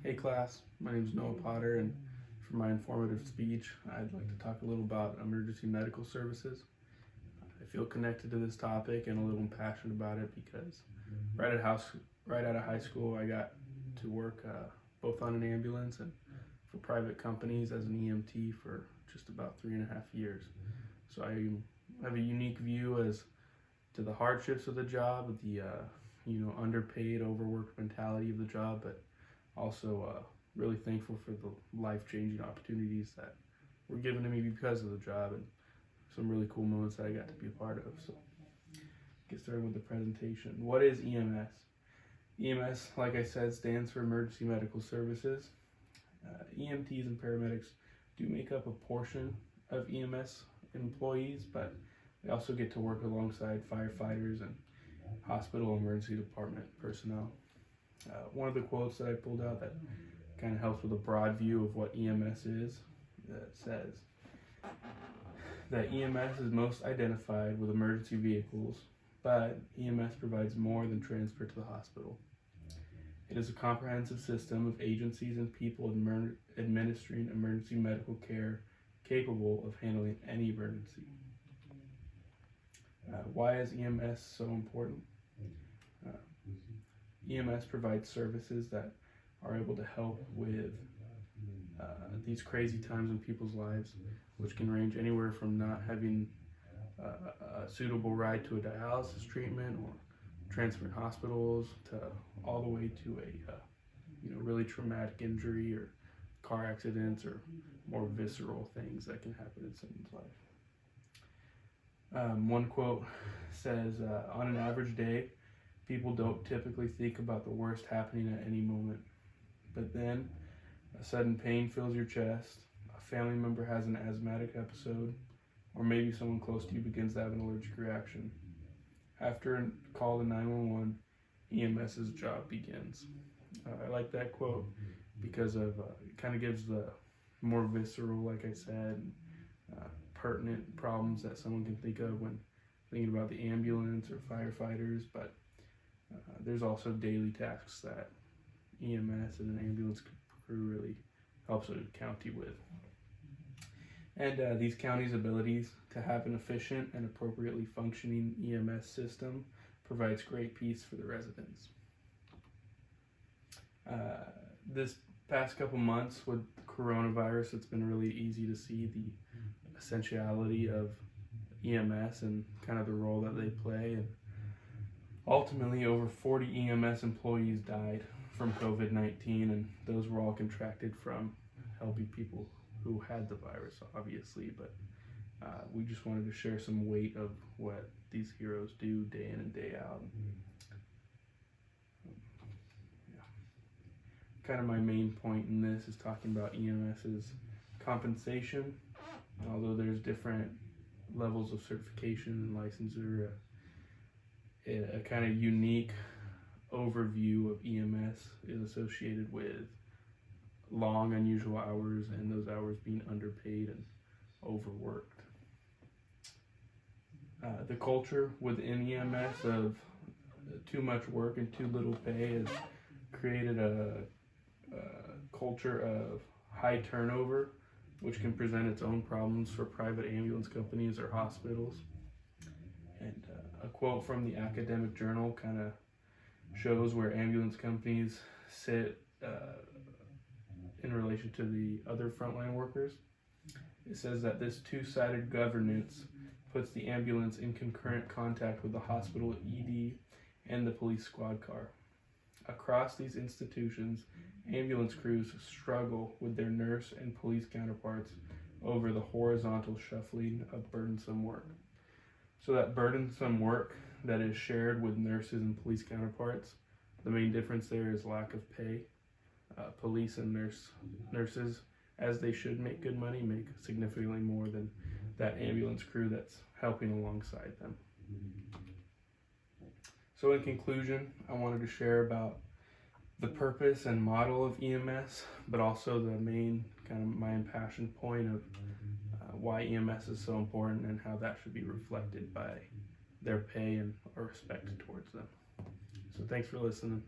Hey class, my name is Noah Potter, and for my informative speech, I'd like to talk a little about emergency medical services. I feel connected to this topic and a little passionate about it because right out of high school, I got to work both on an ambulance and for private companies as an EMT for just about 3.5 years. So I have a unique view as to the hardships of the job, the underpaid, overworked mentality of the job, but also really thankful for the life-changing opportunities that were given to me because of the job and some really cool moments that I got to be a part of. So get started with the presentation. What is EMS? EMS, like I said, stands for Emergency Medical Services. EMTs and paramedics do make up a portion of EMS employees, but they also get to work alongside firefighters and hospital emergency department personnel. One of the quotes that I pulled out that kind of helps with a broad view of what EMS is, that says that EMS is most identified with emergency vehicles, but EMS provides more than transport to the hospital. It is a comprehensive system of agencies and people administering emergency medical care capable of handling any emergency. Why is EMS so important? EMS provides services that are able to help with these crazy times in people's lives, which can range anywhere from not having a suitable ride to a dialysis treatment or transferring hospitals to all the way to a really traumatic injury or car accidents or more visceral things that can happen in someone's life. One quote says, on an average day, people don't typically think about the worst happening at any moment. But then, a sudden pain fills your chest, a family member has an asthmatic episode, or maybe someone close to you begins to have an allergic reaction. After a call to 911, EMS's job begins. I like that quote because it kind of gives the more visceral, like I said, pertinent problems that someone can think of when thinking about the ambulance or firefighters, but there's also daily tasks that EMS and an ambulance crew really helps a county with. And these counties' abilities to have an efficient and appropriately functioning EMS system provides great peace for the residents. This past couple months with coronavirus, it's been really easy to see the essentiality of EMS and kind of the role that they play. And ultimately, over 40 EMS employees died from COVID-19, and those were all contracted from helping people who had the virus, obviously. But we just wanted to share some weight of what these heroes do day in and day out. Kind of my main point in this is talking about EMS's compensation. Although there's different levels of certification and licensure, a kind of unique overview of EMS is associated with long, unusual hours, and those hours being underpaid and overworked. The culture within EMS of too much work and too little pay has created a culture of high turnover, which can present its own problems for private ambulance companies or hospitals. And a quote from the academic journal kind of shows where ambulance companies sit in relation to the other frontline workers. It says that this two-sided governance puts the ambulance in concurrent contact with the hospital ED and the police squad car. Across these institutions, ambulance crews struggle with their nurse and police counterparts over the horizontal shuffling of burdensome work. So that burdensome work that is shared with nurses and police counterparts, the main difference there is lack of pay. Police and nurses, as they should make good money, make significantly more than that ambulance crew that's helping alongside them. So in conclusion, I wanted to share about the purpose and model of EMS, but also the main kind of my impassioned point of why EMS is so important and how that should be reflected by their pay and our respect towards them. So thanks for listening.